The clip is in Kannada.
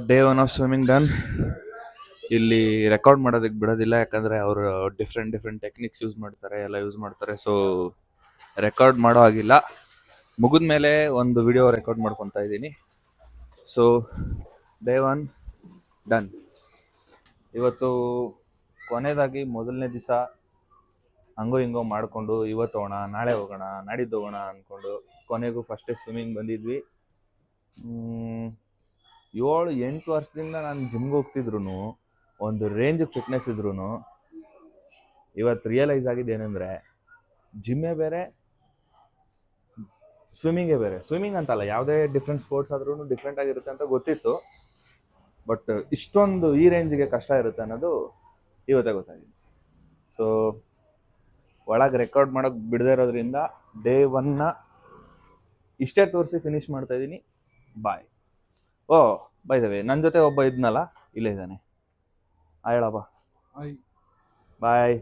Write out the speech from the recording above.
Day one of swimming done. ಇಲ್ಲಿ ರೆಕಾರ್ಡ್ ಮಾಡೋದಕ್ಕೆ ಬಿಡೋದಿಲ್ಲ, ಯಾಕಂದರೆ ಅವರು ಡಿಫ್ರೆಂಟ್ ಡಿಫ್ರೆಂಟ್ ಟೆಕ್ನಿಕ್ಸ್ ಯೂಸ್ ಮಾಡ್ತಾರೆ, ಎಲ್ಲ ಯೂಸ್ ಮಾಡ್ತಾರೆ. ಸೊ ರೆಕಾರ್ಡ್ ಮಾಡೋ ಹಾಗಿಲ್ಲ. ಮುಗಿದ ಮೇಲೆ ಒಂದು ವಿಡಿಯೋ ರೆಕಾರ್ಡ್ ಮಾಡ್ಕೊತಾ ಇದ್ದೀನಿ. So day one done. ಇವತ್ತು ಕೊನೆಯದಾಗಿ ಮೊದಲನೇ ದಿವಸ ಹಂಗೋ ಹಿಂಗೋ ಮಾಡಿಕೊಂಡು ಇವತ್ತು ಹೋಗೋಣ, ನಾಳೆ ಹೋಗೋಣ, ನಾಡಿದ್ದು ಹೋಗೋಣ ಅಂದ್ಕೊಂಡು ಕೊನೆಗೂ ಫಸ್ಟ್ ಡೇ ಸ್ವಿಮ್ಮಿಂಗ್ ಬಂದಿದ್ವಿ. 7-8 ವರ್ಷದಿಂದ ನಾನು ಜಿಮ್ಗೆ ಹೋಗ್ತಿದ್ರು, ಒಂದು ರೇಂಜಿಗೆ ಫಿಟ್ನೆಸ್ ಇದ್ರೂ ಇವತ್ತು ರಿಯಲೈಸ್ ಆಗಿದ್ದೇನೆಂದರೆ ಜಿಮ್ಮೇ ಬೇರೆ, ಸ್ವಿಮ್ಮಿಂಗೇ ಬೇರೆ. ಸ್ವಿಮ್ಮಿಂಗ್ ಅಂತಲ್ಲ, ಯಾವುದೇ ಡಿಫ್ರೆಂಟ್ ಸ್ಪೋರ್ಟ್ಸ್ ಆದ್ರೂ ಡಿಫ್ರೆಂಟ್ ಆಗಿರುತ್ತೆ ಅಂತ ಗೊತ್ತಿತ್ತು. ಬಟ್ ಇಷ್ಟೊಂದು ಈ ರೇಂಜಿಗೆ ಕಷ್ಟ ಇರುತ್ತೆ ಅನ್ನೋದು ಇವತ್ತೇ ಗೊತ್ತಾಗಿದೆ. ಸೊ ಒಳಗೆ ರೆಕಾರ್ಡ್ ಮಾಡೋಕ್ಕೆ ಬಿಡದೇ ಇರೋದ್ರಿಂದ ಡೇ ಒನ್ನ ಇಷ್ಟೇ ತೋರಿಸಿ ಫಿನಿಶ್ ಮಾಡ್ತಾಯಿದ್ದೀನಿ. ಬಾಯ್. ಓ ಬೈ ದ ವೇ, ನನ್ನ ಜೊತೆ ಒಬ್ಬ ಇದ್ನಲ್ಲ, ಇಲ್ಲೇ ಇದ್ದಾನೆ. ಹೇಳಪ್ಪ. ಬಾಯ್.